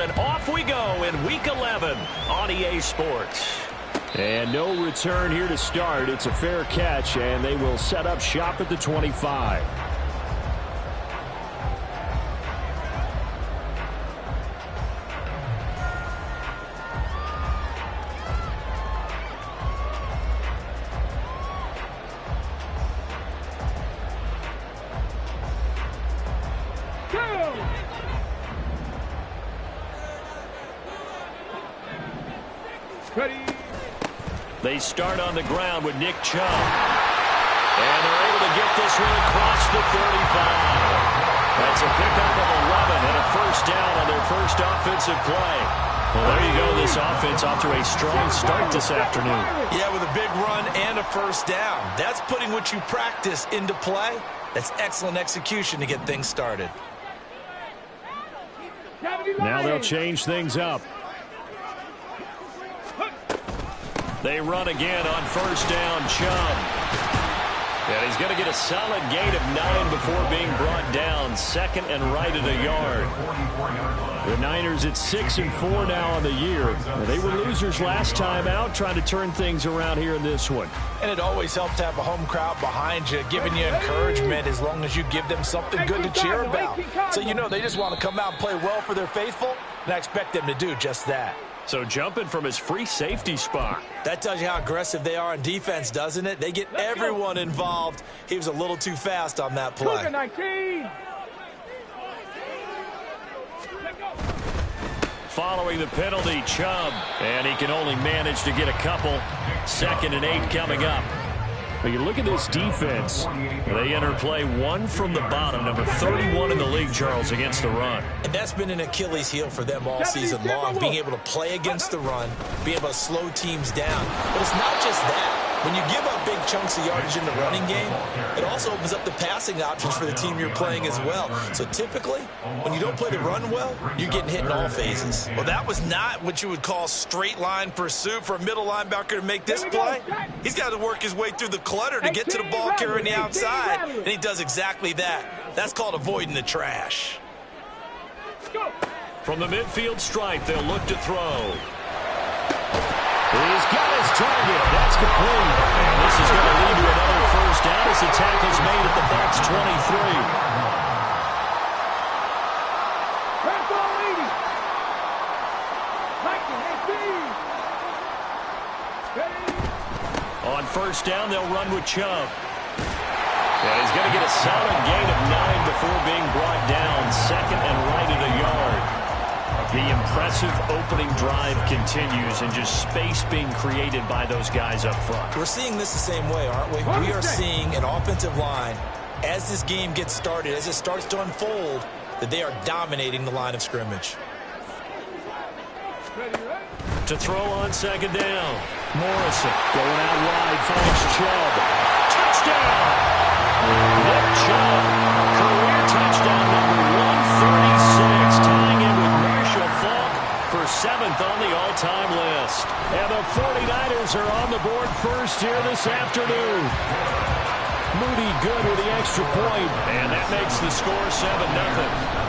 and off we go in Week 11 on EA Sports. And no return here to start. It's a fair catch, and they will set up shop at the 25. They start on the ground with Nick Chubb. And they're able to get this one across the 35. That's a pickup of 11 and a first down on their first offensive play. Well, there you go. This offense off to a strong start this afternoon. Yeah, with a big run and a first down. That's putting what you practice into play. That's excellent execution to get things started. Now they'll change things up. They run again on first down, Chubb. And he's going to get a solid gain of 9 before being brought down. Second and right at a yard. The Niners at 6-4 now on the year. They were losers last time out, trying to turn things around here in this one. And it always helps to have a home crowd behind you, giving you encouragement as long as you give them something good to cheer about. So you know they just want to come out and play well for their faithful, and I expect them to do just that. So jumping from his free safety spot. That tells you how aggressive they are on defense, doesn't it? They get everyone involved. He was a little too fast on that play. Following the penalty, Chubb. And he can only manage to get a couple. 2nd and 8 coming up. But you look at this defense. They enter play 1 from the bottom, number 31 in the league, Charles, against the run. And that's been an Achilles heel for them all season long, being able to play against the run, being able to slow teams down. But it's not just that. When you give up big chunks of yardage in the running game, it also opens up the passing options for the team you're playing as well. So typically, when you don't play the run well, you're getting hit in all phases. Well, that was not what you would call straight line pursuit for a middle linebacker to make this play. He's got to work his way through the clutter to get to the ball carrier on the outside, and he does exactly that. That's called avoiding the trash. From the midfield stripe, they'll look to throw. He's got his target. That's complete. And this is going to lead to another first down as the tackle's made at the Bucs 23. On first down, they'll run with Chubb. And he's going to get a solid gain of 9 before being brought down. 2nd and right at a yard. The impressive opening drive continues, and just space being created by those guys up front. We're seeing this the same way, aren't we? We are seeing an offensive line, as this game gets started, as it starts to unfold, that they are dominating the line of scrimmage. To throw on 2nd down. Morrison going out wide, finds Chubb. Touchdown! Nick Chubb, career touchdown number 136, tying in with Marshall Faulk for 7th on the all-time list. And the 49ers are on the board first here this afternoon. Moody good with the extra point, and that makes the score 7-0.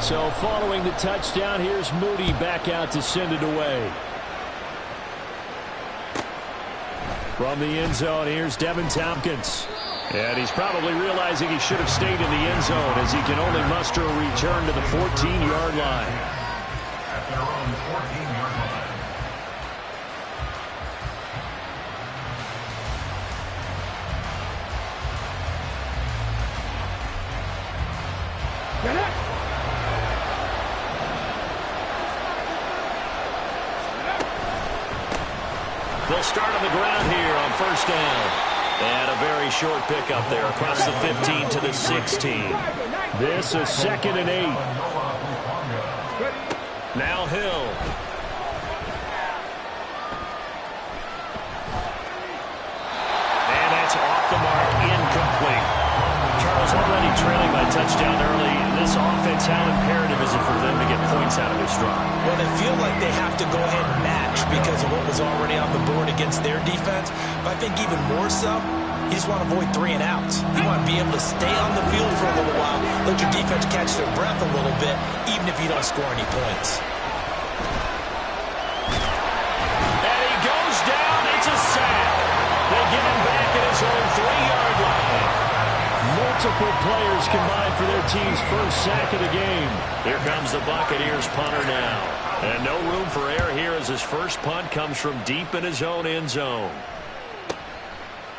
So following the touchdown, here's Moody back out to send it away. From the end zone, here's Devin Tompkins. And he's probably realizing he should have stayed in the end zone as he can only muster a return to the 14-yard line. At their own 14-yard line. Get it! They'll start on the ground here on first down. And a very short pickup there across the 15 to the 16. This is 2nd and 8. Now Hill. And that's off the mark, incomplete. Charles, already trailing by touchdown early. This offense, how imperative is it for them to get points out of this drive? Well, they feel like they have to go ahead and match because of what was already on the board against their defense. But I think even more so, You just want to avoid 3 and outs. You want to be able to stay on the field for a little while, let your defense catch their breath a little bit, even if you don't score any points. And he goes down. It's a sack. They get him back at his own 3-yard line. Multiple players combined for their team's first sack of the game. Here comes the Buccaneers punter now. And no room for error here as his first punt comes from deep in his own end zone.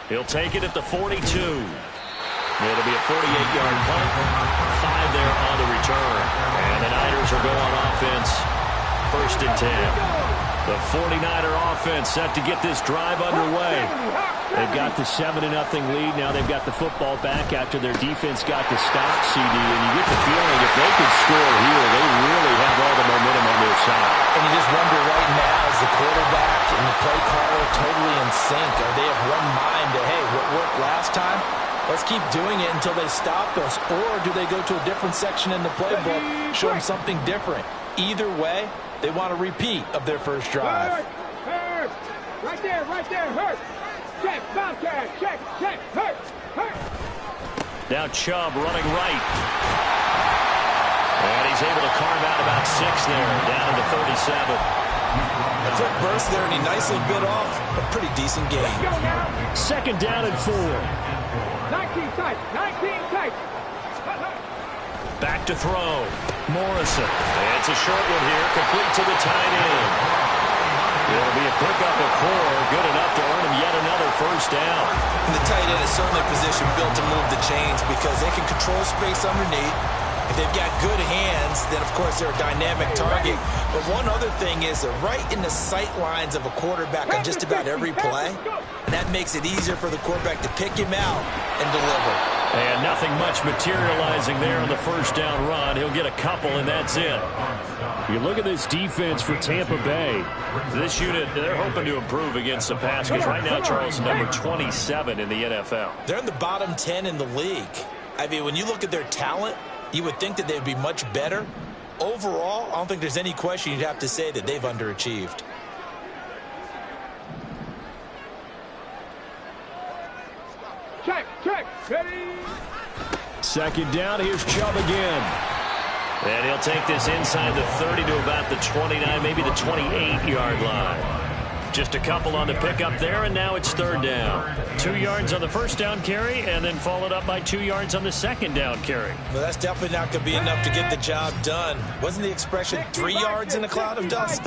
He'll take it at the 42. It'll be a 48-yard punt. 5 there on the return. And the Niners are going offense. 1st and 10. The 49er offense set to get this drive underway. They've got the 7-0 lead. Now they've got the football back after their defense got the stop, CD. And you get the feeling if they could score here, they really have all the momentum on their side. And you just wonder right now, is the quarterback and the play caller totally in sync? Are they of one mind that, hey, what worked last time? Let's keep doing it until they stop us. Or do they go to a different section in the playbook, show them something different? Either way, they want a repeat of their first drive. Hurt. Right there, hurt. Check, Bobcat, check, hurt. Now Chubb running right. And he's able to carve out about 6 there, down to the 37. A quick burst there, and he nicely bit off a pretty decent game. 2nd down and 4. 19 tight. Back to throw. Morrison. It's a short one here, complete to the tight end. It'll be a pickup of 4, good enough to earn him yet another first down. And the tight end is certainly a position built to move the chains because they can control space underneath. If they've got good hands, then of course they're a dynamic target. But one other thing is they're right in the sight lines of a quarterback on just about every play. And that makes it easier for the quarterback to pick him out and deliver. And nothing much materializing there on the first down run. He'll get a couple, and that's it. You look at this defense for Tampa Bay. This unit, they're hoping to improve against the pass because right now, Charles, number 27 in the NFL. They're in the bottom 10 in the league. I mean, when you look at their talent, you would think that they'd be much better. Overall, I don't think there's any question you'd have to say that they've underachieved. Check, ready. 2nd down, here's Chubb again. And he'll take this inside the 30 to about the 29, maybe the 28-yard line. Just a couple on the pickup there, and now it's 3rd down. 2 yards on the first down carry, and then followed up by 2 yards on the 2nd down carry. Well, that's definitely not going to be enough to get the job done. Wasn't the expression 3 yards in a cloud of dust?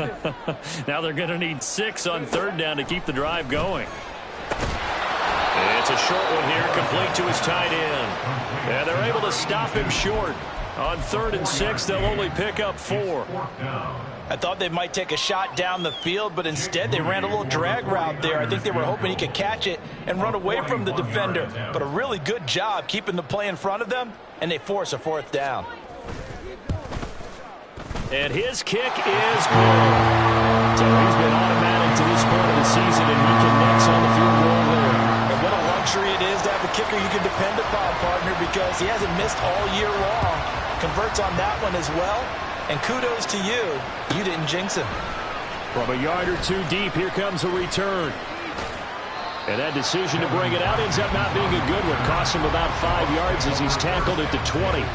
Now they're going to need 6 on 3rd down to keep the drive going. It's a short one here, complete to his tight end. And they're able to stop him short. On 3rd and 6, they'll only pick up 4. I thought they might take a shot down the field, but instead they ran a little drag route there. I think they were hoping he could catch it and run away from the defender. But a really good job keeping the play in front of them, and they force a 4th down. And his kick is good. So he's been automatic to this point of the season, and he connects on the field goal there. And what a luxury it is to have a kicker you can depend upon, partner, because he hasn't missed all year long. Converts on that one as well. And kudos to you. You didn't jinx him. From a yard or 2 deep, here comes a return. And that decision to bring it out ends up not being a good one. Costs him about 5 yards as he's tackled at the 20.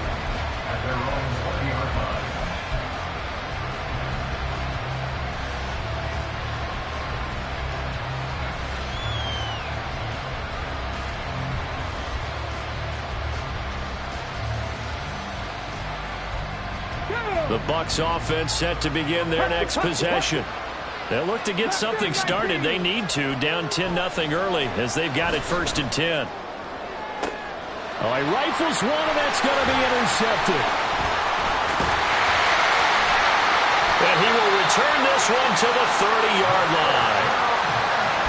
The Bucs offense set to begin their next possession. They'll look to get something started. They need to, down 10-0 early as they've got it 1st and 10. Oh, he rifles one, and that's going to be intercepted. And he will return this one to the 30-yard line.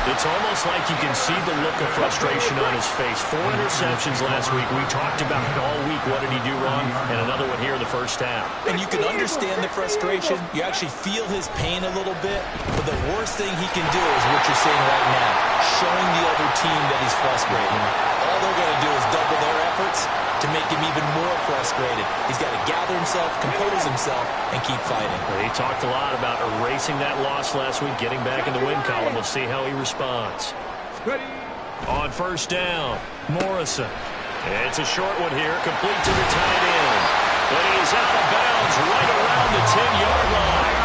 It's almost like you can see the look of frustration on his face. 4 interceptions last week. We talked about it all week. What did he do wrong? And another one here in the first half. And you can understand the frustration. You actually feel his pain a little bit. But the worst thing he can do is what you're seeing right now, showing the other team that he's frustrated. All they're going to do is double their efforts to make him even more frustrated. He's got to gather himself, compose himself, and keep fighting. He talked a lot about erasing that loss last week, getting back in the win column. We'll see how he responds. Ready, On first down, Morrison. It's a short one here, complete to the tight end. But he's out of bounds right around the 10-yard line.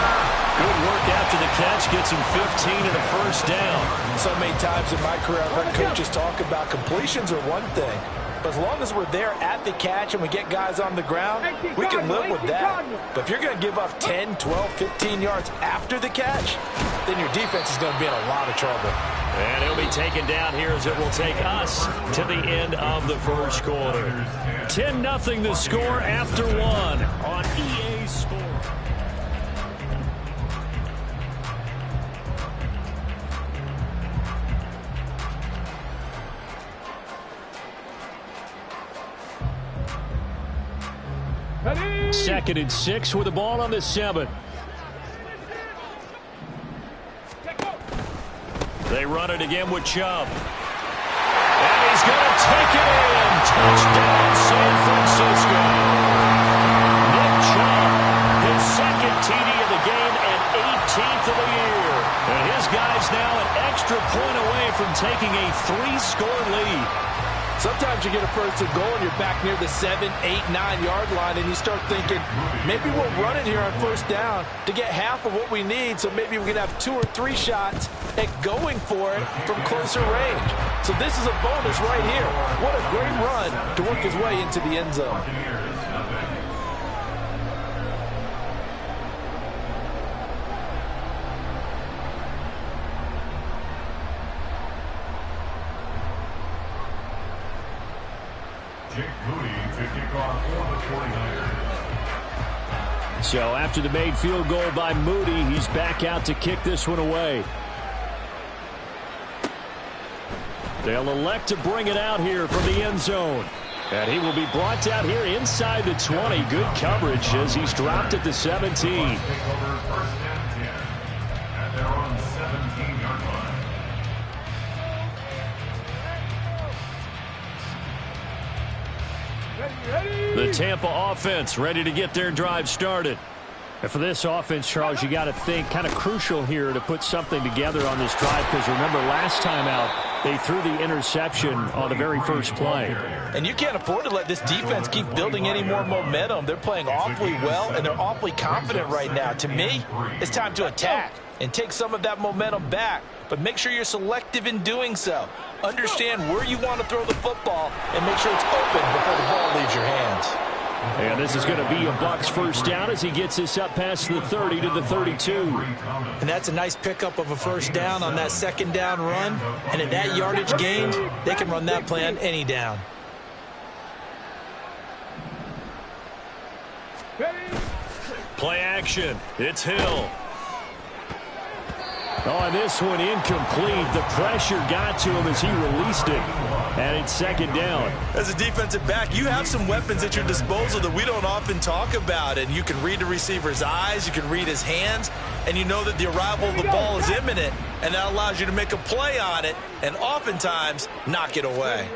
Good work after the catch, gets him 15 and a first down. So many times in my career I've heard coaches talk about completions are one thing, but as long as we're there at the catch and we get guys on the ground, we can live with that. But if you're going to give up 10, 12, 15 yards after the catch, then your defense is going to be in a lot of trouble. And he'll be taken down here as it will take us to the end of the first quarter. 10-0 the score after one on EA Sports. Second and 6 with the ball on the 7. They run it again with Chubb. And he's going to take it in. Touchdown, San Francisco. Nick Chubb, his second TD of the game and 18th of the year. And his guy's now an extra point away from taking a 3-score lead. Sometimes you get a first and goal and you're back near the 7, 8, 9-yard line and you start thinking, maybe we'll run it here on first down to get half of what we need, so maybe we can have 2 or 3 shots at going for it from closer range. So this is a bonus right here. What a great run to work his way into the end zone. So after the made field goal by Moody, he's back out to kick this one away. They'll elect to bring it out here from the end zone. And he will be brought down here inside the 20. Good coverage as he's dropped at the 17. The Tampa offense ready to get their drive started. And for this offense, Charles, you got to think kind of crucial here to put something together on this drive, because remember last time out they threw the interception on the very first play. And you can't afford to let this defense keep building any more momentum. They're playing awfully well and they're awfully confident right now. To me, it's time to attack and take some of that momentum back. But make sure you're selective in doing so. Understand where you want to throw the football and make sure it's open before the ball leaves your hands. And this is going to be a Bucs first down as he gets this up past the 30 to the 32. And that's a nice pickup of a first down on that second down run. And at that yardage gained, they can run that play on any down. Play action. It's Hill. Oh, and this one incomplete. The pressure got to him as he released it. And it's second down. As a defensive back, you have some weapons at your disposal that we don't often talk about. And you can read the receiver's eyes, you can read his hands, and you know that the arrival of the ball is imminent. And that allows you to make a play on it and oftentimes knock it away.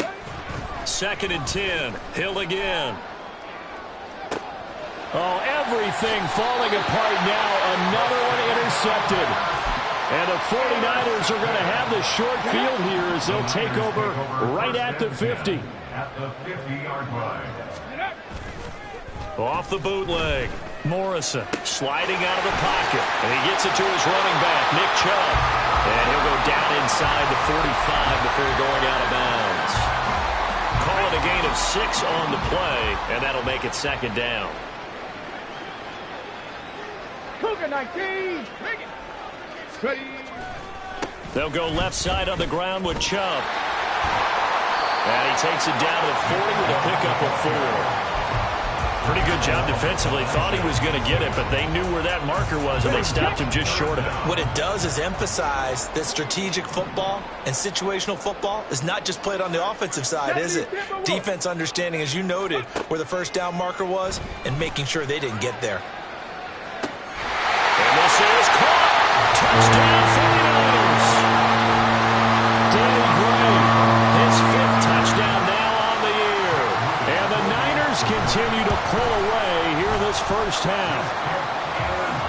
Second and 10. Hill again. Oh, everything falling apart now. Another one intercepted. And the 49ers are going to have the short field here as they'll take over right at the 50. At the 50-yard line. Off the bootleg. Morrison sliding out of the pocket. And he gets it to his running back, Nick Chubb. And he'll go down inside the 45 before going out of bounds. Call it a gain of 6 on the play, and that'll make it second down. Cougar 19. Bring it. They'll go left side on the ground with Chubb. And he takes it down to the 40 with a pickup of 4. Pretty good job defensively. Thought he was going to get it, but they knew where that marker was, and they stopped him just short of it. What it does is emphasize that strategic football and situational football is not just played on the offensive side, is it? Defense understanding, as you noted, where the first down marker was and making sure they didn't get there. And this is caught. Touchdown 49ers. Danny Gray, his 5th touchdown now on the year. And the Niners continue to pull away here in this first half.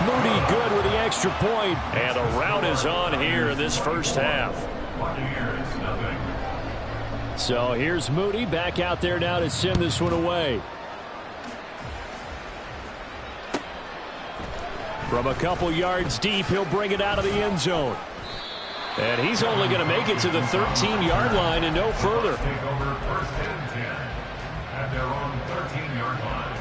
Moody good with the extra point. And the rout is on here in this first half. So here's Moody back out there now to send this one away. From a couple yards deep, he'll bring it out of the end zone. And he's only going to make it to the 13-yard line and no further. Take over first and 10 at their own 13-yard line.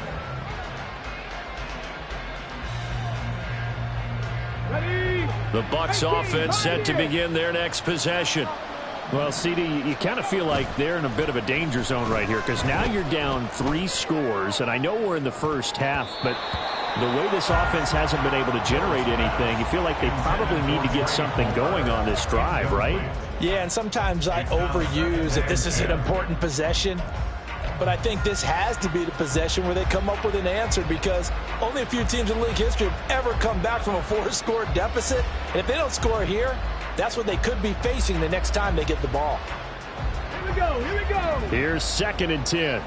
Ready? The Bucs offense set to begin their next possession. Well, CD, you kind of feel like they're in a bit of a danger zone right here because now you're down 3 scores, and I know we're in the first half, but the way this offense hasn't been able to generate anything, you feel like they probably need to get something going on this drive, right? Yeah, and sometimes I overuse if this is an important possession. But I think this has to be the possession where they come up with an answer because only a few teams in league history have ever come back from a 4-score deficit. And if they don't score here, that's what they could be facing the next time they get the ball. Here we go, here we go. Here's 2nd and 10.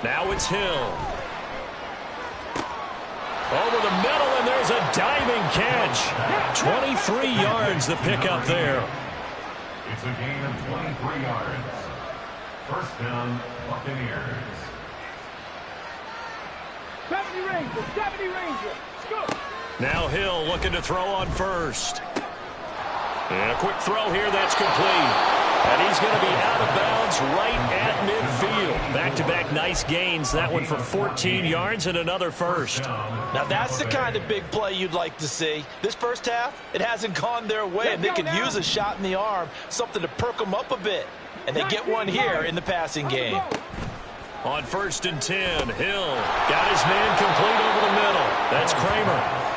Now it's Hill. Over the middle, and there's a diving catch. 23 yards the pickup there. It's a gain of 23 yards. First down, Buccaneers. 70 Ranger, 70 Ranger. Let's go. Now Hill looking to throw on first. And a quick throw here, that's complete. And he's going to be out of bounds right at midfield. Back-to-back nice gains. That one for 14 yards and another first. Now that's the kind of big play you'd like to see. This first half, it hasn't gone their way, and they could use a shot in the arm, something to perk them up a bit. And they get one here in the passing game. On 1st and 10, Hill got his man complete over the middle. That's Kramer.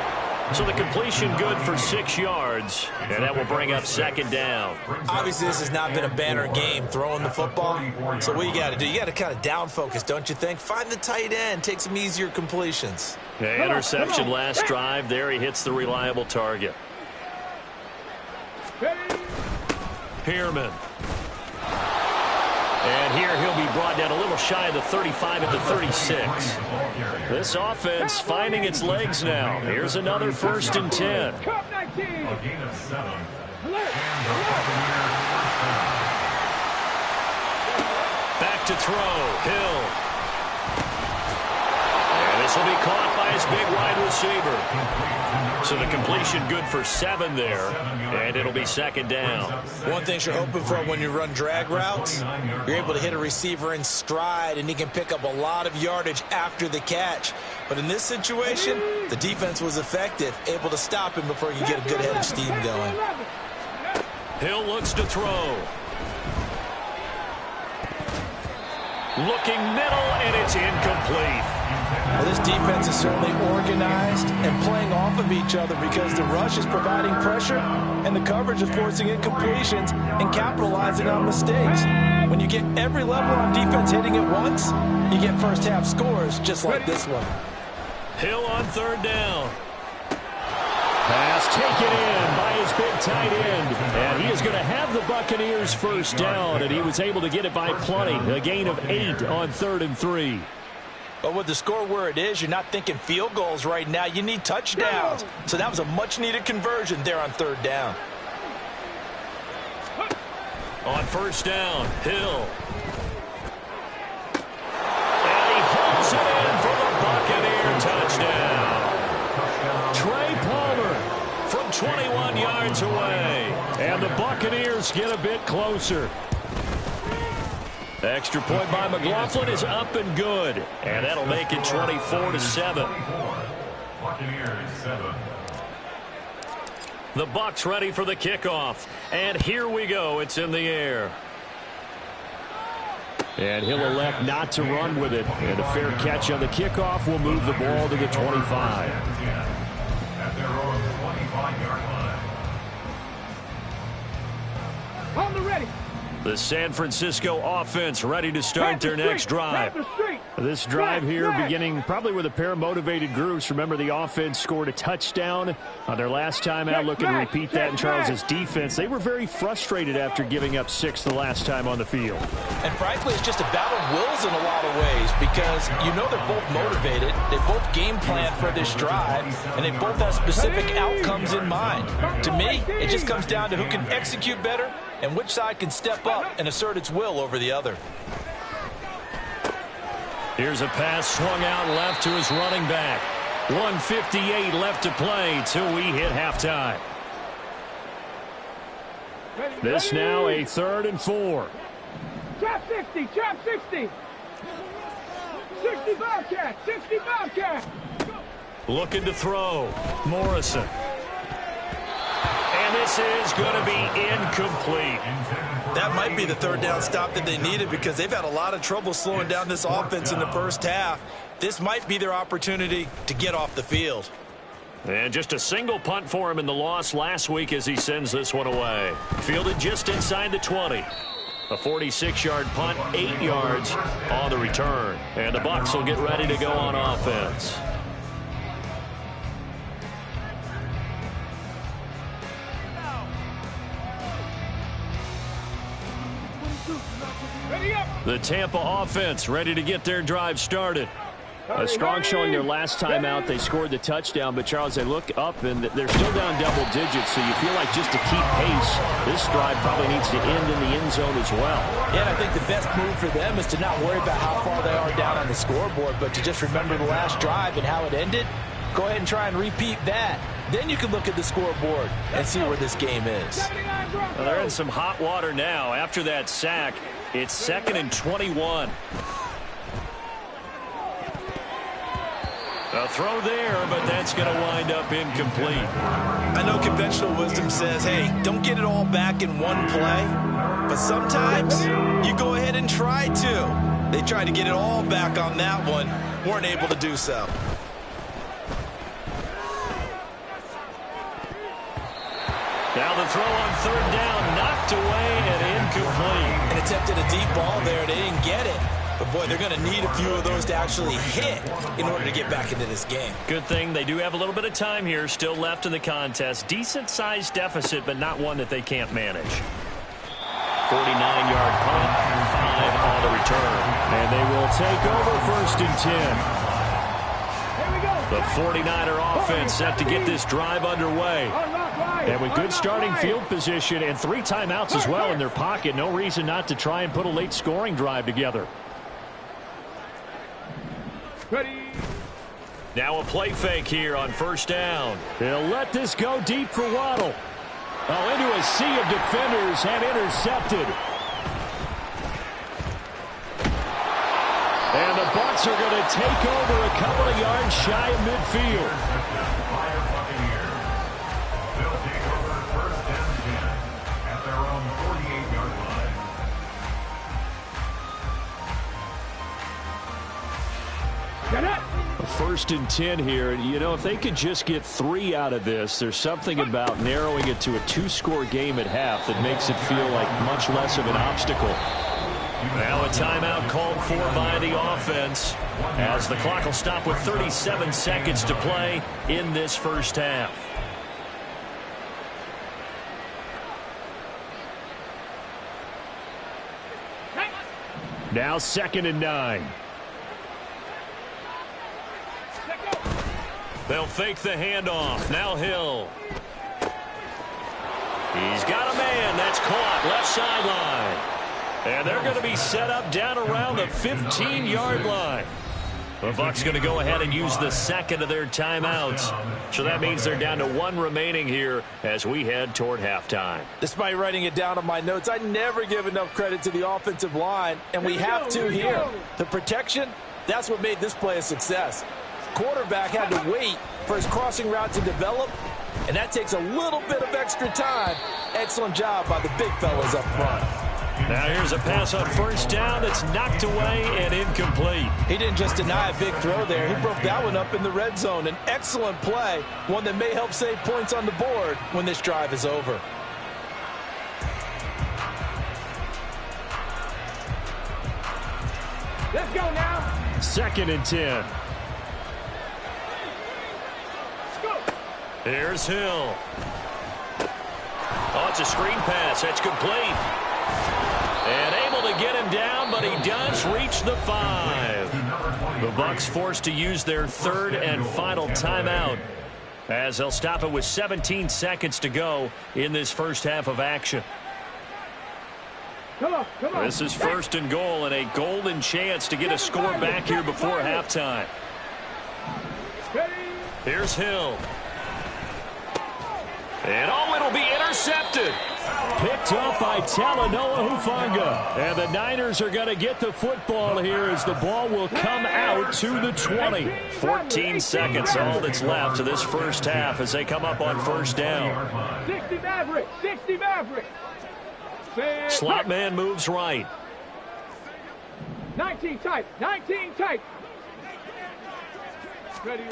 So the completion good for 6 yards, and that will bring up 2nd down. Obviously, this has not been a banner game throwing the football. So what you got to do, you got to kind of down focus, don't you think? Find the tight end, take some easier completions. Yeah, interception last drive. There he hits the reliable target. Pearman. And here he'll be brought down a little shy of the 35 at the 36. This offense finding its legs now. Here's another 1st and 10. Cup 19. A gain of 7. Back to throw. Hill. And this will be caught by his big wide receiver. So the completion good for 7 there, and it'll be 2nd down. One thing you're hoping for when you run drag routes, you're able to hit a receiver in stride, and he can pick up a lot of yardage after the catch. But in this situation, the defense was effective, able to stop him before he could get a good head of steam going. Hill looks to throw. Looking middle, and it's incomplete. Well, this defense is certainly organized and playing off of each other because the rush is providing pressure and the coverage is forcing incompletions and capitalizing on mistakes. When you get every level on defense hitting at once, you get first half scores just like this one. Hill on 3rd down. Pass taken in by his big tight end. And he is going to have the Buccaneers first down, and he was able to get it by plenty. A gain of 8 on 3rd and 3. But with the score where it is, you're not thinking field goals right now. You need touchdowns. So that was a much-needed conversion there on 3rd down. On 1st down, Hill. And he holds it in for the Buccaneer touchdown. Trey Palmer from 21 yards away. And the Buccaneers get a bit closer. Extra point by McLaughlin is up and good. And that'll make it 24-7. Buccaneers 7. The Bucs ready for the kickoff. And here we go. It's in the air. And he'll elect not to run with it. And a fair catch on the kickoff will move the ball to the 25. At their own 25-yard line. On the ready. The San Francisco offense ready to start their next drive. This drive here beginning probably with a pair of motivated groups. Remember, the offense scored a touchdown on their last time out, looking to repeat that in Charles' defense. They were very frustrated after giving up 6 the last time on the field. And frankly, it's just a battle of wills in a lot of ways because you know they're both motivated, they both game plan for this drive, and they both have specific outcomes in mind. To me, it just comes down to who can execute better and which side can step up and assert its will over the other. Here's a pass swung out left to his running back. 1:58 left to play till we hit halftime. This now a 3rd and 4. Trap 60, trap 60. 60 Bobcat, 60 Bobcat. Looking to throw. Morrison. And this is going to be incomplete. That might be the 3rd down stop that they needed because they've had a lot of trouble slowing down this offense in the first half. This might be their opportunity to get off the field. And just a single punt for him in the loss last week as he sends this one away. Fielded just inside the 20. A 46-yard punt, 8 yards on the return. And the Bucs will get ready to go on offense. The Tampa offense ready to get their drive started. A strong showing their last time out. They scored the touchdown, but Charles, they look up and they're still down double digits, so you feel like just to keep pace, this drive probably needs to end in the end zone as well. Yeah, and I think the best move for them is to not worry about how far they are down on the scoreboard, but to just remember the last drive and how it ended. Go ahead and try and repeat that. Then you can look at the scoreboard and see where this game is. Well, they're in some hot water now. After that sack, it's 2nd and 21. A throw there, but that's going to wind up incomplete. I know conventional wisdom says, hey, don't get it all back in one play. But sometimes you go ahead and try to. They tried to get it all back on that one. Weren't able to do so. Now the throw on 3rd down, knocked away and incomplete. And attempted a deep ball there. They didn't get it. But, boy, they're going to need a few of those to actually hit in order to get back into this game. Good thing they do have a little bit of time here still left in the contest. Decent-sized deficit, but not one that they can't manage. 49-yard punt, 5 on the return. And they will take over 1st and 10. The 49er offense set to get this drive underway. And with good starting field position and 3 timeouts as well in their pocket, no reason not to try and put a late scoring drive together. Ready. Now a play fake here on 1st down. They'll let this go deep for Waddle. Oh, into a sea of defenders and intercepted. And the Bucs are going to take over a couple of yards shy of midfield. They'll take over 1st and 10 at their own 48-yard line. A 1st and 10 here, and you know, if they could just get 3 out of this, there's something about narrowing it to a 2-score game at half that makes it feel like much less of an obstacle. Now a timeout called for by the offense as the clock will stop with 37 seconds to play in this first half. Now 2nd and 9. They'll fake the handoff. Now Hill. He's got a man. That's caught. Left sideline. And they're going to be set up down around the 15-yard line. The Bucs going to go ahead and use the 2nd of their timeouts. So that means they're down to 1 remaining here as we head toward halftime. Despite writing it down on my notes, I never give enough credit to the offensive line, and we have to here. The protection, that's what made this play a success. Quarterback had to wait for his crossing route to develop, and that takes a little bit of extra time. Excellent job by the big fellas up front. Now here's a pass on 1st down that's knocked away and incomplete. He didn't just deny a big throw there. He broke that one up in the red zone. An excellent play, one that may help save points on the board when this drive is over. Let's go now. 2nd and 10. Here's Hill. Oh, it's a screen pass. That's complete. And able to get him down, but he does reach the 5. The Bucs forced to use their 3rd and final timeout, as they'll stop it with 17 seconds to go in this first half of action. Come on. This is 1st and goal and a golden chance to get a score back here before halftime. Here's Hill. And it'll be intercepted. Picked off by Talanoa Hufanga. And the Niners are going to get the football here as the ball will come out to the 20. 14 seconds, all that's left to this first half as they come up on 1st down. 60 Maverick. 60 Maverick. Slot man moves right. 19 tight. 19 tight. Ready.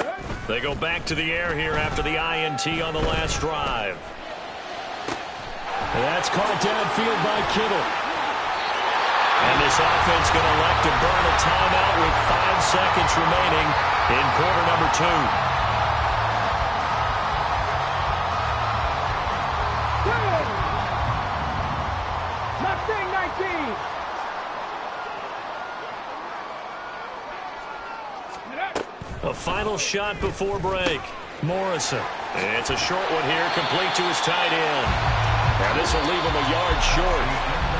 They go back to the air here after the INT on the last drive. That's caught downfield by Kittle. And this offense going to elect to burn a timeout with 5 seconds remaining in quarter number 2. Mustang 19. A final shot before break. Morrison. It's a short one here, complete to his tight end. Now this will leave him a yard short.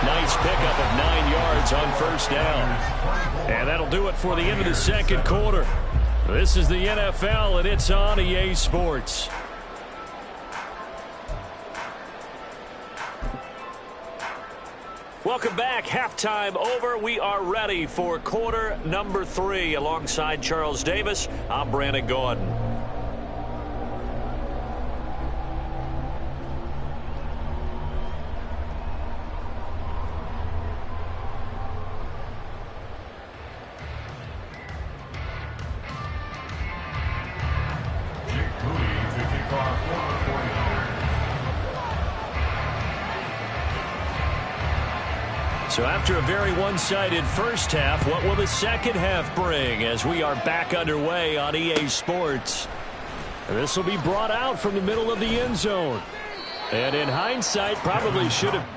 Nice pickup of 9 yards on 1st down. And that'll do it for the end of the 2nd quarter. This is the NFL, and it's on EA Sports. Welcome back. Halftime over. We are ready for quarter number 3. Alongside Charles Davis, I'm Brandon Gordon. So after a very one-sided first half, what will the second half bring as we are back underway on EA Sports? This will be brought out from the middle of the end zone. And in hindsight, probably should have...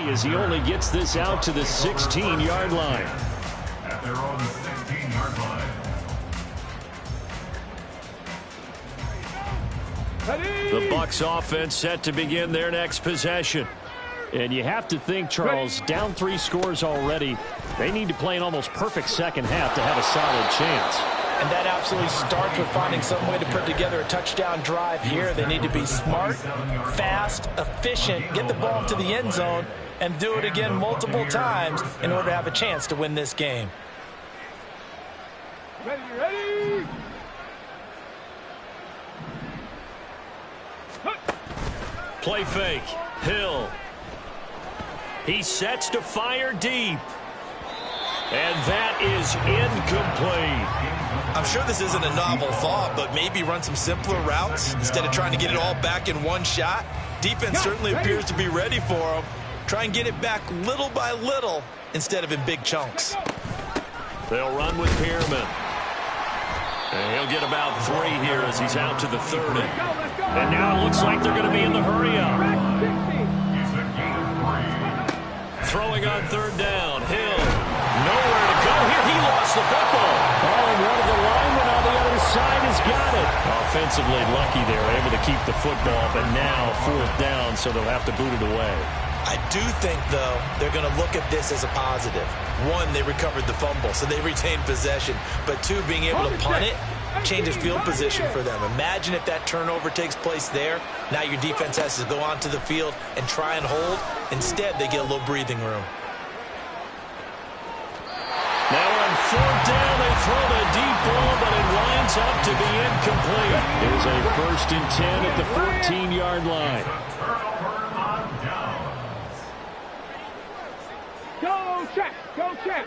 as he only gets this out to the 16-yard line. At their own 16-yard line. The Bucs offense set to begin their next possession. And you have to think, Charles, down 3 scores already. They need to play an almost perfect second half to have a solid chance. And that absolutely starts with finding some way to put together a touchdown drive here. They need to be smart, fast, efficient, get the ball into the end zone, and do it again multiple times in order to have a chance to win this game. Ready. Play fake. Hill. He sets to fire deep. And that is incomplete. I'm sure this isn't a novel thought, but maybe run some simpler routes instead of trying to get it all back in one shot. Defense certainly appears to be ready for him. Try and get it back little by little instead of in big chunks. They'll run with Pearman. And he'll get about 3 here as he's out to the 30. And now it looks like they're going to be in the hurry-up. Throwing on 3rd down. Hill. Nowhere to go here. He lost the football. Oh, and one of the linemen on the other side has got it. Offensively lucky they were able to keep the football, but now 4th down, so they'll have to boot it away. I do think, though, they're going to look at this as a positive. One, they recovered the fumble, so they retained possession. But two, being able to punt it changes field position for them. Imagine if that turnover takes place there. Now your defense has to go onto the field and try and hold. Instead, they get a little breathing room. Now on fourth down, they throw the deep ball, but it winds up to be incomplete. It is a 1st and 10 at the 14-yard line. Go check, go check.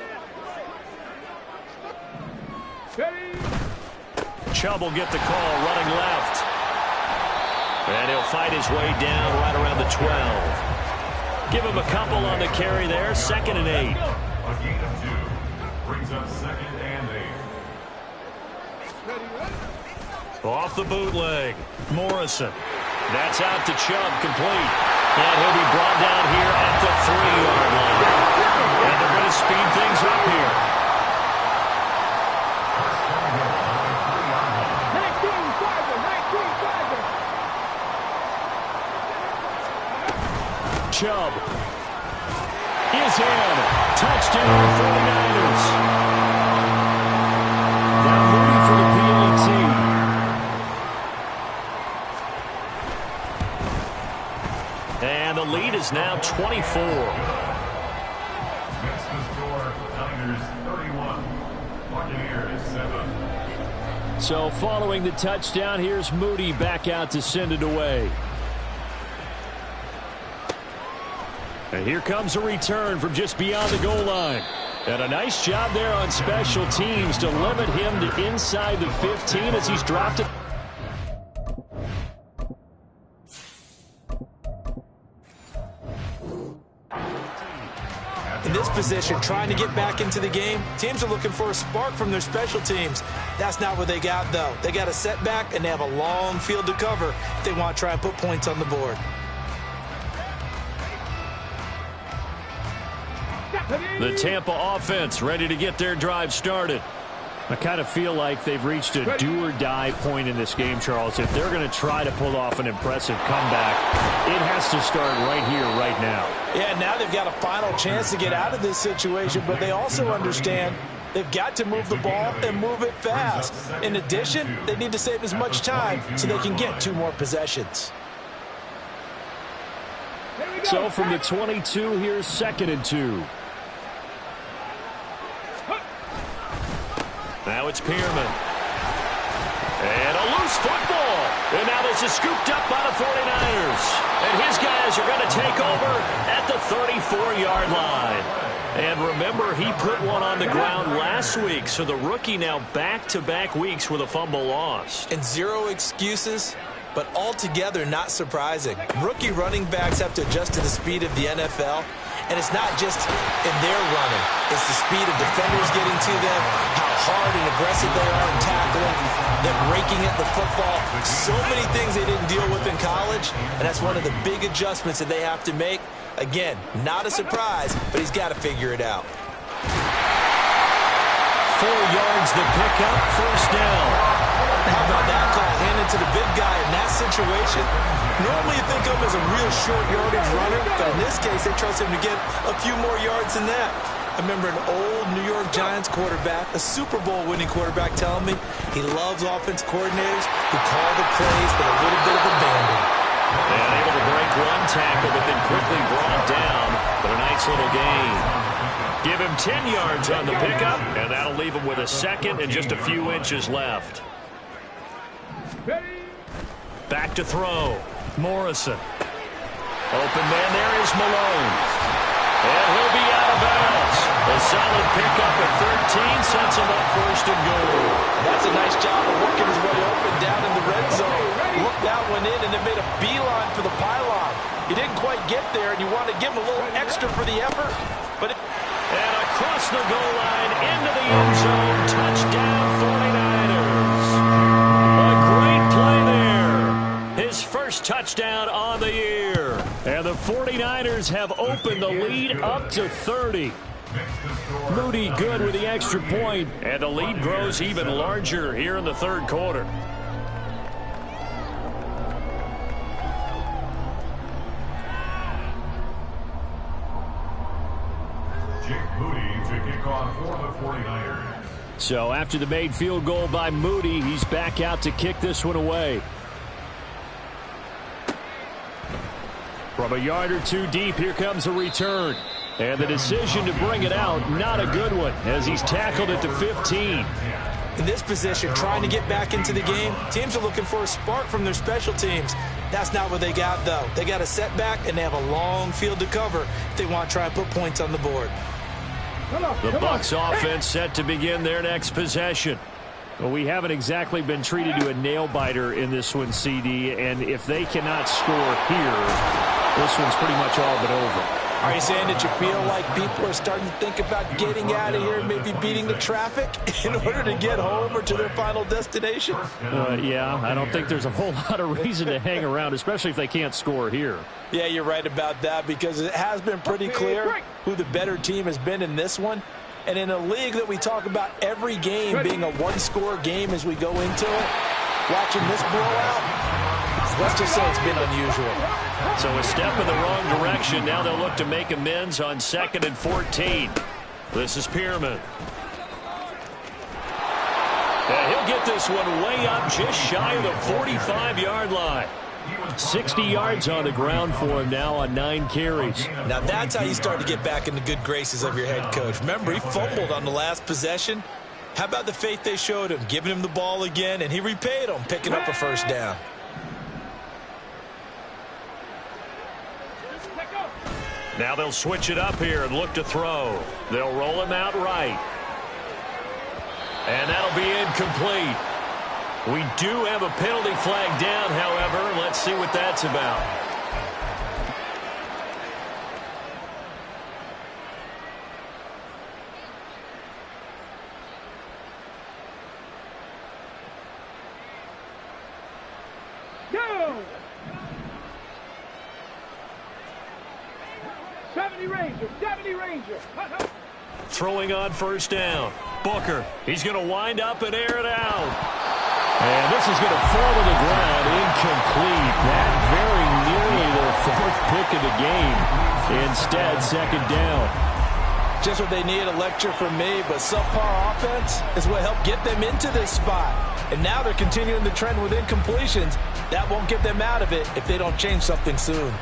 Ready? Chubb will get the call, running left. And he'll fight his way down right around the 12. Give him a couple on the carry there, 2nd and 8. A gain of 2 brings up 2nd and 8. Off the bootleg, Morrison. That's out to Chubb, complete. And he'll be brought down here at the 3-yard line. And they're going to speed things up here. 19-5. Chubb is in. Touchdown, 49ers. Now Moody for the PAT. And the lead is now 24. Makes the score Niners 31, Buccaneers 7. So following the touchdown, here's Moody back out to send it away. And here comes a return from just beyond the goal line. And a nice job there on special teams to limit him to inside the 15 as he's dropped it. In this position, trying to get back into the game, teams are looking for a spark from their special teams. That's not what they got, though. They got a setback, and they have a long field to cover if they want to try and put points on the board. The Tampa offense ready to get their drive started. I kind of feel like they've reached a do-or-die point in this game, Charles. If they're going to try to pull off an impressive comeback, it has to start right here, right now. Yeah, now they've got a final chance to get out of this situation, but they also understand they've got to move the ball and move it fast. In addition, they need to save as much time so they can get 2 more possessions. So from the 22, here's 2nd and 2. Now it's Pearman. And a loose football. And now this is scooped up by the 49ers. And his guys are going to take over at the 34-yard line. And remember, he put one on the ground last week. So the rookie now back-to-back weeks with a fumble lost. And 0 excuses, but altogether not surprising. Rookie running backs have to adjust to the speed of the NFL. And it's not just in their running. It's the speed of defenders getting to them, how hard and aggressive they are in tackling, them raking at the football. So many things they didn't deal with in college, and that's one of the big adjustments that they have to make. Again, not a surprise, but he's got to figure it out. 4 yards the pickup, 1st down. How about that call handed to the big guy in that situation? Normally you think of him as a real short yardage runner, but in this case they trust him to get a few more yards than that. I remember an old New York Giants quarterback, a Super Bowl winning quarterback, telling me he loves offense coordinators who call the plays with a little bit of abandon. And able to break one tackle, but then quickly brought down. But a nice little gain. Give him 10 yards on the pickup, and that'll leave him with a 2nd and just a few inches left. Back to throw. Morrison. Open man there is Malone. And he'll be out of bounds. A solid pickup at 13 sets him up 1st and goal. That's a nice job of working his way open down in the red zone. Looked that one in and then made a beeline for the pylon. He didn't quite get there, and you want to give him a little extra for the effort. And across the goal line into the end zone. Touchdown 49ers. A great play there. His first touchdown on the year. And the 49ers have opened the lead up to 30. Moody good with the extra point. And the lead grows even larger here in the 3rd quarter. Jake Moody to kick off for the 49ers. So after the made field goal by Moody, he's back out to kick this one away. From a yard or two deep, here comes a return. And the decision to bring it out, not a good one, as he's tackled at the 15. In this position, trying to get back into the game, teams are looking for a spark from their special teams. That's not what they got, though. They got a setback, and they have a long field to cover if they want to try and put points on the board. The Bucs offense set to begin their next possession. Well, we haven't exactly been treated to a nail-biter in this one, CD, and if they cannot score here, this one's pretty much all but over. Are you saying that you feel like people are starting to think about getting out of here and maybe beating the traffic in order to get home or to their final destination? Yeah, I don't think there's a whole lot of reason to hang around, especially if they can't score here. Yeah, you're right about that, because it has been pretty clear who the better team has been in this one. And in a league that we talk about every game being a one-score game as we go into it, watching this blowout, let's just say it's been unusual. So a step in the wrong direction. Now they'll look to make amends on 2nd and 14. This is Pierman. And he'll get this one way up just shy of the 45-yard line. 60 yards on the ground for him now on 9 carries. Now that's how you start to get back in the good graces of your head coach. Remember, he fumbled on the last possession. How about the faith they showed him, giving him the ball again, and he repaid them, picking up a first down. Now they'll switch it up here and look to throw. They'll roll him out right. And that'll be incomplete. We do have a penalty flag down, however. Let's see what that's about. Go! 70 Ranger, 70 Ranger. Throwing on first down. Booker, he's going to wind up and air it out. And this is going to fall to the ground, incomplete. That very nearly their 4th pick of the game. Instead, 2nd down. Just what they need, a lecture from me, but subpar offense is what helped get them into this spot. And now they're continuing the trend with incompletions. That won't get them out of it if they don't change something soon.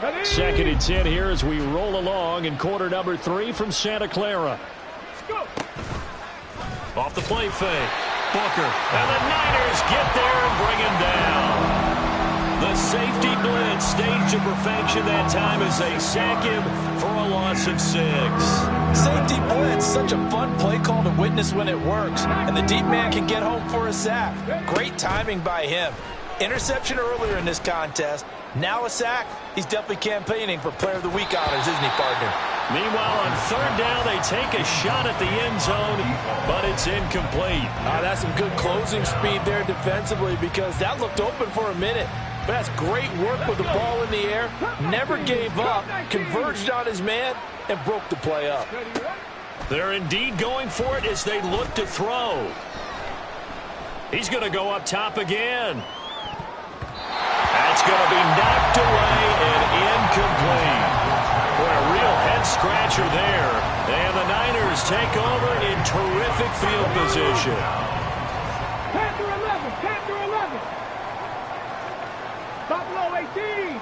2nd and 10 here as we roll along in quarter number 3 from Santa Clara. Go! Off the play fake. Booker. And the Niners get there and bring him down. The safety blitz staged to perfection that time as they sack him for a loss of 6. Safety blitz, such a fun play call to witness when it works. And the deep man can get home for a sack. Great timing by him. Interception earlier in this contest. Now a sack. He's definitely campaigning for Player of the Week honors, isn't he, partner? Meanwhile, on 3rd down, they take a shot at the end zone, but it's incomplete. That's some good closing speed there defensively, because that looked open for a minute. But that's great work with the ball in the air. Never gave up, converged on his man, and broke the play up. They're indeed going for it as they look to throw. He's going to go up top again. That's going to be knocked away and incomplete. Boy, a real head-scratcher there. And the Niners take over in terrific field position. 10 to 11, 10 to 11. Buffalo 18.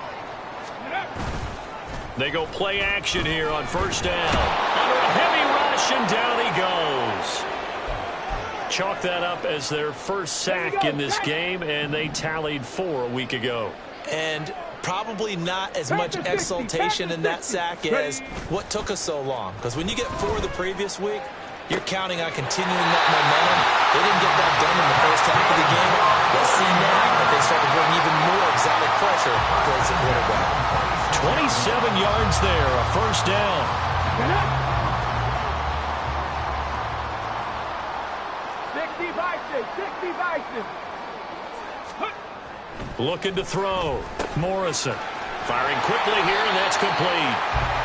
They go play action here on first down. Under a heavy rush, and down he goes. Chalk that up as their first sack in this game, and they tallied 4 a week ago. And probably not as much exultation in that sack as what took us so long. Because when you get 4 the previous week, you're counting on continuing that momentum. They didn't get that done in the first half of the game. Let's see now if they start to bring even more exotic pressure towards the quarterback. 27 yards there, a first down. 60 Bison, 60 Bison. Looking to throw. Morrison firing quickly here, and that's complete.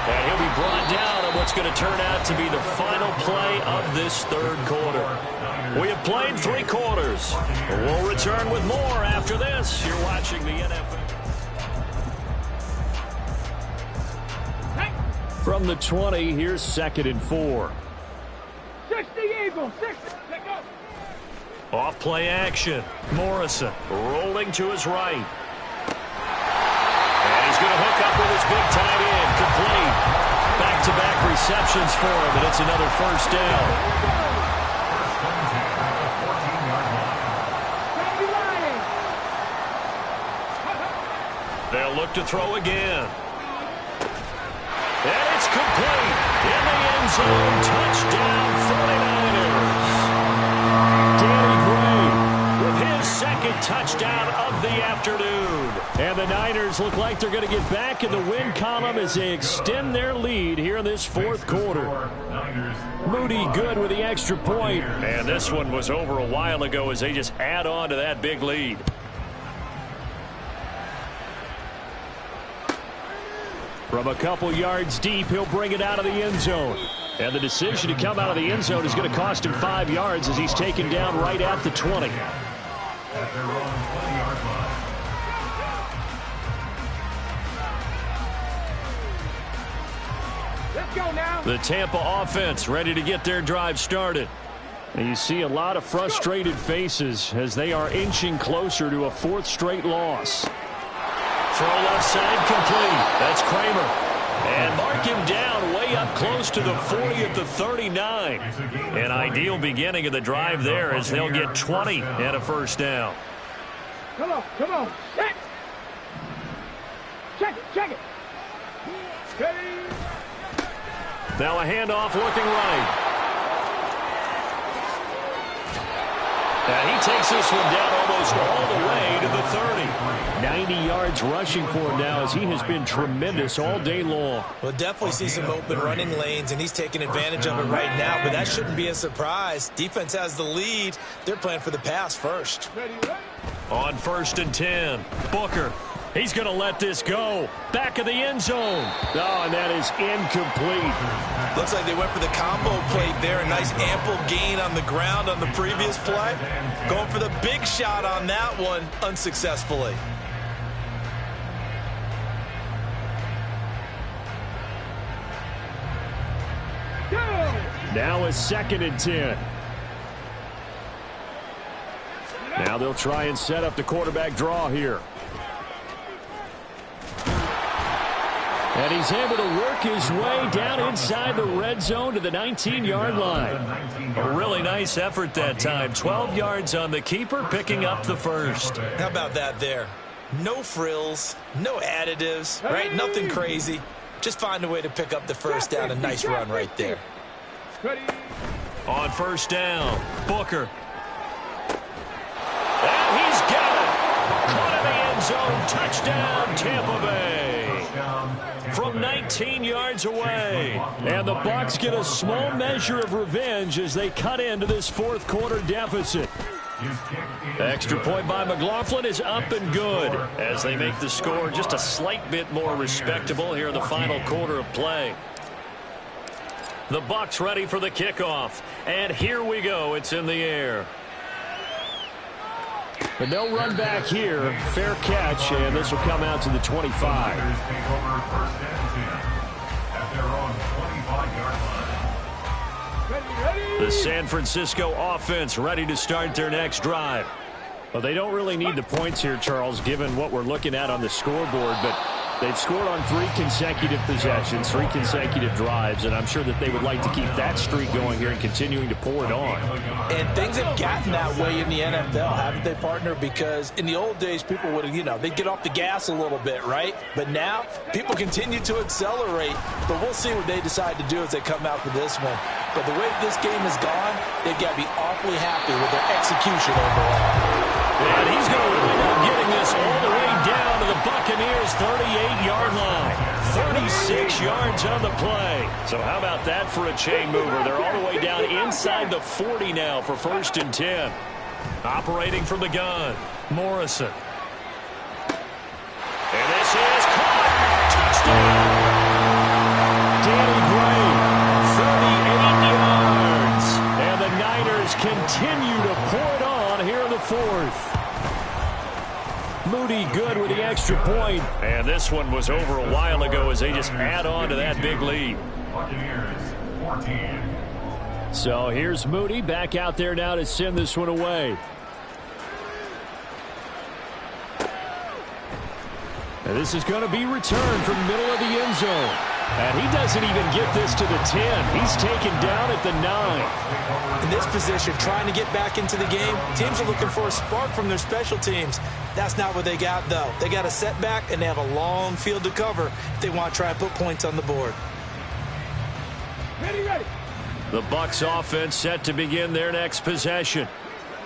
And he'll be brought down on what's going to turn out to be the final play of this 3rd quarter. We have played 3 quarters. We'll return with more after this. You're watching the NFL. From the 20, here's 2nd and 4. 60 Eagles, 60. Let go. Off play action. Morrison rolling to his right. And he's going to hook up with his big tight end. Complete. Back-to-back receptions for him, and it's another first down. They'll look to throw again. And it's complete. In the end zone. Touchdown, 49ers. Danny Gray with his second touchdown of the afternoon. And the Niners look like they're going to get back in the win column as they extend their lead here in this fourth quarter. Moody good with the extra point. And this one was over a while ago as they just add on to that big lead. From a couple yards deep, he'll bring it out of the end zone. And the decision to come out of the end zone is going to cost him 5 yards as he's taken down right at the 20. Let's go now. The Tampa offense ready to get their drive started. And you see a lot of frustrated faces as they are inching closer to a 4th straight loss. Throw left side complete. That's Kramer. And mark him down way up close to the 40 at the 39. An ideal beginning of the drive there as they'll get 20 and a first down. Come on, come on. Check. Check it, check it. Steady. Now a handoff looking right. And he takes this one down almost all the way to the 30. 90 yards rushing for him now as he has been tremendous all day long. We'll definitely see some open running lanes, and he's taking advantage of it right now, but that shouldn't be a surprise. Defense has the lead. They're playing for the pass first. On 1st and 10, Booker. He's going to let this go. Back of the end zone. Oh, and that is incomplete. Looks like they went for the combo play there. A nice ample gain on the ground on the previous play. Going for the big shot on that one unsuccessfully. Now it's 2nd and 10. Now they'll try and set up the quarterback draw here. And he's able to work his way down inside the red zone to the 19-yard line. A really nice effort that time. 12 yards on the keeper, picking up the first. How about that there? No frills, no additives, right? Nothing crazy. Just find a way to pick up the first down. A nice run right there. On 1st down, Booker. And he's got it. Caught in the end zone. Touchdown, Tampa Bay. From 19 yards away. And the Bucs get a small measure of revenge as they cut into this 4th quarter deficit. The extra point by McLaughlin is up and good as they make the score just a slight bit more respectable here in the final quarter of play. The Bucs ready for the kickoff. And here we go. It's in the air. And they'll run back here. Fair catch, and this will come out to the 25. The San Francisco offense ready to start their next drive. Well, they don't really need the points here, Charles, given what we're looking at on the scoreboard, but they've scored on 3 consecutive possessions, 3 consecutive drives, and I'm sure that they would like to keep that streak going here and continuing to pour it on. And things have gotten that way in the NFL, haven't they, partner? Because in the old days, people would have, they'd get off the gas a little bit, right? But now, people continue to accelerate, but we'll see what they decide to do as they come out for this one. But the way this game has gone, they've got to be awfully happy with their execution overall. And he's going to wind up getting this all the way down to the Buccaneers' 38-yard line. 36 yards on the play. So how about that for a chain mover? They're all the way down inside the 40 now for 1st and 10. Operating from the gun, Morrison. And this is caught. Touchdown. Danny Gray, 38 yards. And the Niners continue to pour it on here in the 4th. Moody good with the extra point. And this one was over a while ago as they just add on to that big lead. Buccaneers, 14. So here's Moody back out there now to send this one away. And this is going to be returned from middle of the end zone. And he doesn't even get this to the 10. He's taken down at the 9. In this position, trying to get back into the game, teams are looking for a spark from their special teams. That's not what they got, though. They got a setback, and they have a long field to cover if they want to try and put points on the board. Ready, ready. The Bucs offense set to begin their next possession.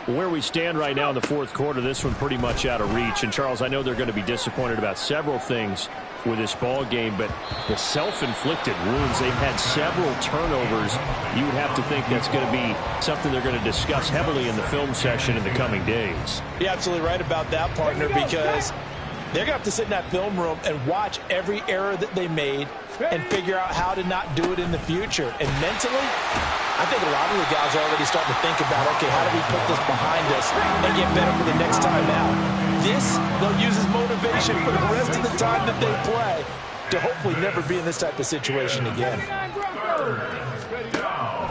Where we stand right now in the fourth quarter, this one pretty much out of reach. And, Charles, I know they're going to be disappointed about several things with this ball game, but the self-inflicted wounds, they've had several turnovers. You would have to think that's going to be something they're going to discuss heavily in the film session in the coming days. You're absolutely right about that, partner, because they're going to have to sit in that film room and watch every error that they made and figure out how to not do it in the future. And mentally, I think a lot of the guys are already starting to think about, okay, how do we put this behind us and get better for the next time out? This, they'll use as motivation for the rest of the time that they play to hopefully never be in this type of situation again.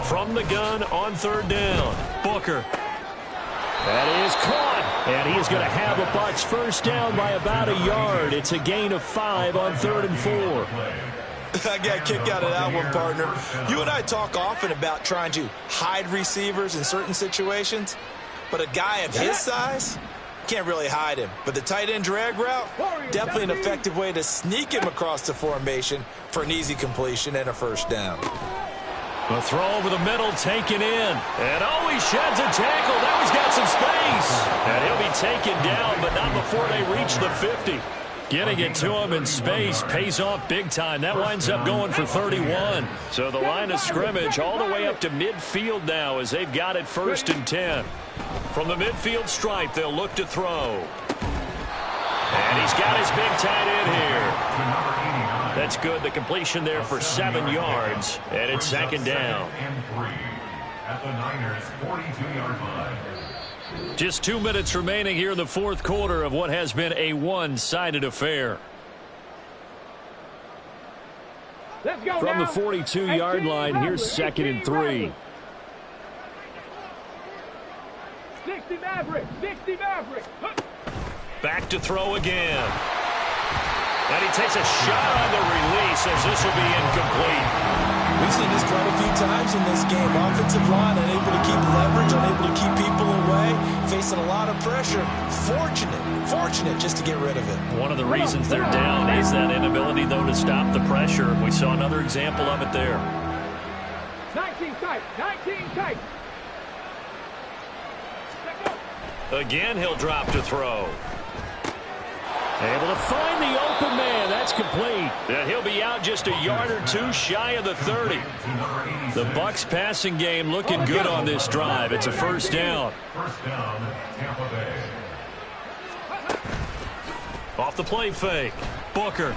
From the gun on third down, Booker. That is caught, and he is going to have a Bucs first down by about a yard. It's a gain of 5 on 3rd and 4. I got a kick out of that one, partner. You and I talk often about trying to hide receivers in certain situations, but a guy of his size can't really hide him. But the tight end drag route, definitely an effective way to sneak him across the formation for an easy completion and a first down. A throw over the middle taken in. And oh, he sheds a tackle. Now he's got some space. And he'll be taken down, but not before they reach the 50. Getting it to him in space pays off big time. That winds up going for 31. So the line of scrimmage all the way up to midfield now as they've got it 1st and 10. From the midfield stripe, they'll look to throw. And he's got his big tight end here. That's good. The completion there for 7 yards. And it's 2nd down. At the Niners' 42-yard line. Just 2 minutes remaining here in the fourth quarter of what has been a one-sided affair. Let's go From now. the 42-yard line, here's 2nd and 3. 60 Maverick, 60 Maverick. Back to throw again. And he takes a shot on the release as this will be incomplete. We've seen this quite a few times in this game. Offensive line unable to keep leverage, unable to keep people away, facing a lot of pressure. Fortunate just to get rid of it. One of the reasons they're down is that inability, though, to stop the pressure. We saw another example of it there. 19 tight, 19 tight. Again, he'll drop to throw. Able to find the open man. That's complete. And he'll be out just a yard or two shy of the 30. The Bucs passing game looking good on this drive. It's a first down. First down, Tampa Bay. Off the play fake. Booker.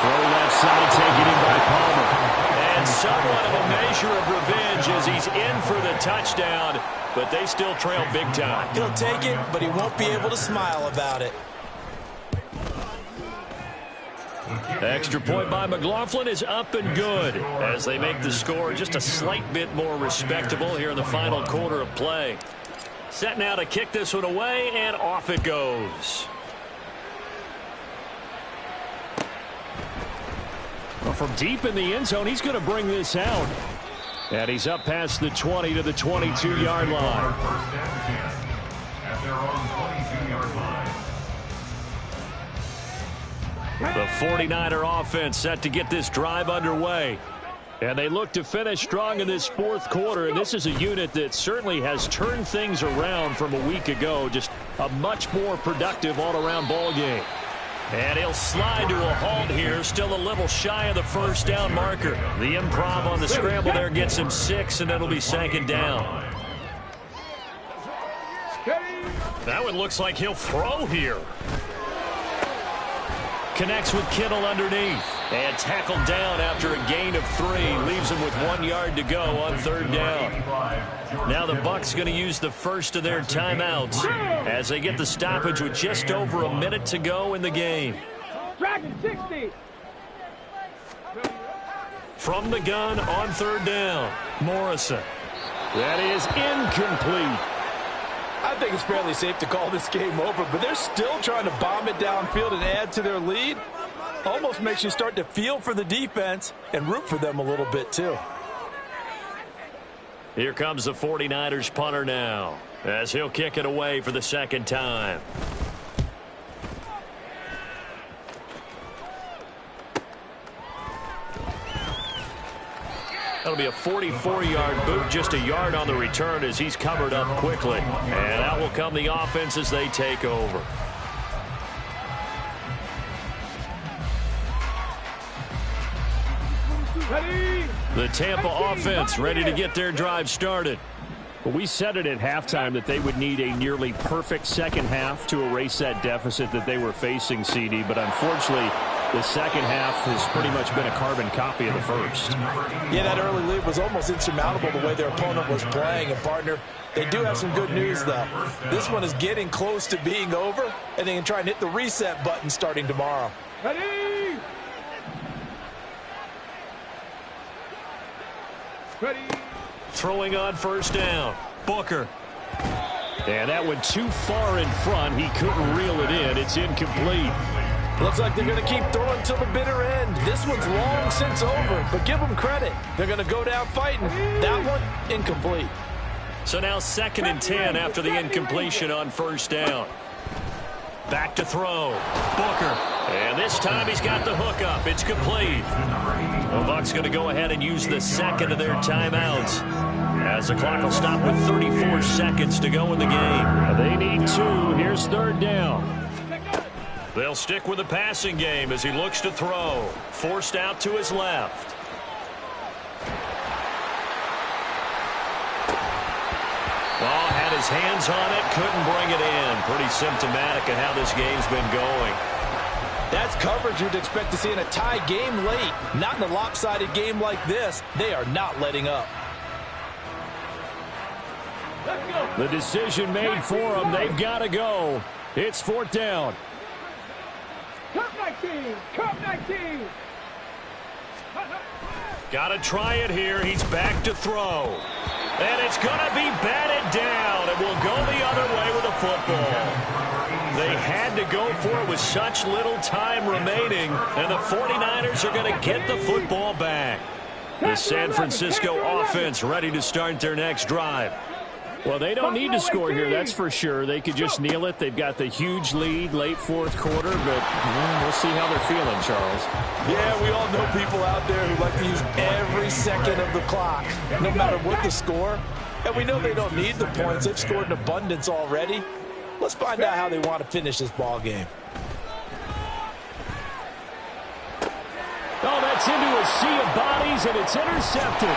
Throw left side, taken in by Palmer. And somewhat of a measure of revenge as he's in for the touchdown. But they still trail big time. He'll take it, but he won't be able to smile about it. Extra point by McLaughlin is up and good as they make the score just a slight bit more respectable here in the final quarter of play. Set now to kick this one away, and off it goes. Well, from deep in the end zone, he's going to bring this out. And he's up past the 20 to the 22-yard line. First down 10 at their own 22-yard line. The 49er offense set to get this drive underway. And they look to finish strong in this fourth quarter. And this is a unit that certainly has turned things around from a week ago. Just a much more productive all-around ball game. And he'll slide to a halt here, still a little shy of the first down marker. The improv on the scramble there gets him 6, and that'll be 2nd down. That one looks like he'll throw here. Connects with Kittle underneath. And tackled down after a gain of 3. Leaves him with 1 yard to go on 3rd down. Now the Bucs going to use the first of their timeouts as they get the stoppage with just over a minute to go in the game. Dragon 60. From the gun on 3rd down, Morrison. That is incomplete. I think it's fairly safe to call this game over, but they're still trying to bomb it downfield and add to their lead. Almost makes you start to feel for the defense and root for them a little bit too. Here comes the 49ers punter now as he'll kick it away for the 2nd time. That'll be a 44-yard boot, just a yard on the return as he's covered up quickly. And out will come the offense as they take over. Ready. The Tampa offense ready to get their drive started. Well, we said it at halftime that they would need a nearly perfect second half to erase that deficit that they were facing, CD. But unfortunately, the second half has pretty much been a carbon copy of the first. Yeah, that early lead was almost insurmountable the way their opponent was playing. And, partner, they do have some good news, though. This one is getting close to being over, and they can try and hit the reset button starting tomorrow. Ready. Ready. Throwing on 1st down, Booker. And that went too far in front. He couldn't reel it in. It's incomplete. Looks like they're going to keep throwing till the bitter end. This one's long since over, but give them credit. They're going to go down fighting. That one, incomplete. So now 2nd and 10 after the incompletion on 1st down. Back to throw. Booker. And this time he's got the hook up. It's complete. The Bucs going to go ahead and use the 2nd of their timeouts as the clock will stop with 34 seconds to go in the game. They need 2. Here's 3rd down. They'll stick with the passing game as he looks to throw. Forced out to his left. Oh, had his hands on it, couldn't bring it in. Pretty symptomatic of how this game's been going. That's coverage you'd expect to see in a tie game late. Not in a lopsided game like this. They are not letting up. The decision made for them. They've got to go. It's 4th down. Cup 19. Cup 19. Got to try it here. He's back to throw. And it's going to be batted down. It will go the other way with the football. They had to go for it with such little time remaining, and the 49ers are going to get the football back. The San Francisco offense ready to start their next drive. Well, they don't need to score here, that's for sure. They could just kneel it. They've got the huge lead late 4th quarter, but we'll see how they're feeling, Charles. Yeah, we all know people out there who like to use every second of the clock, no matter what the score. And we know they don't need the points. They've scored in abundance already. Let's find out how they want to finish this ball game. Oh, that's into a sea of bodies, and it's intercepted.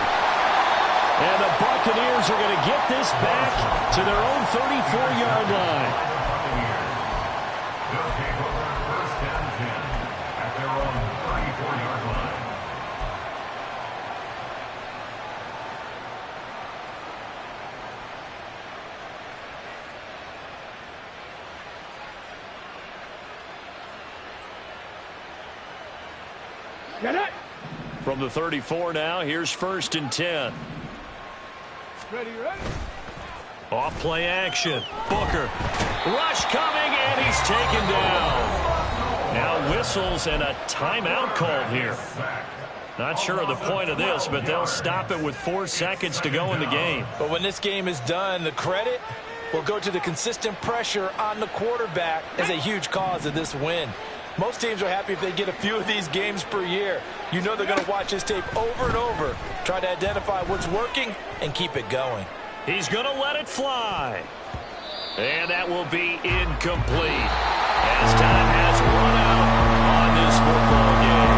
And the Buccaneers are going to get this back to their own 34-yard line. They'll take over 1st and 10 at their own 34-yard line. Get it. From the 34 now, here's 1st and 10. Ready, ready. Off play action. Booker. Rush coming, and he's taken down. Now whistles and a timeout called here. Not sure of the point of this, but they'll stop it with 4 seconds to go in the game. But when this game is done, the credit will go to the consistent pressure on the quarterback as a huge cause of this win. Most teams are happy if they get a few of these games per year. You know they're going to watch this tape over and over, try to identify what's working and keep it going. He's going to let it fly. And that will be incomplete as time has run out on this football game.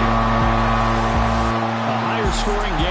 A higher scoring game.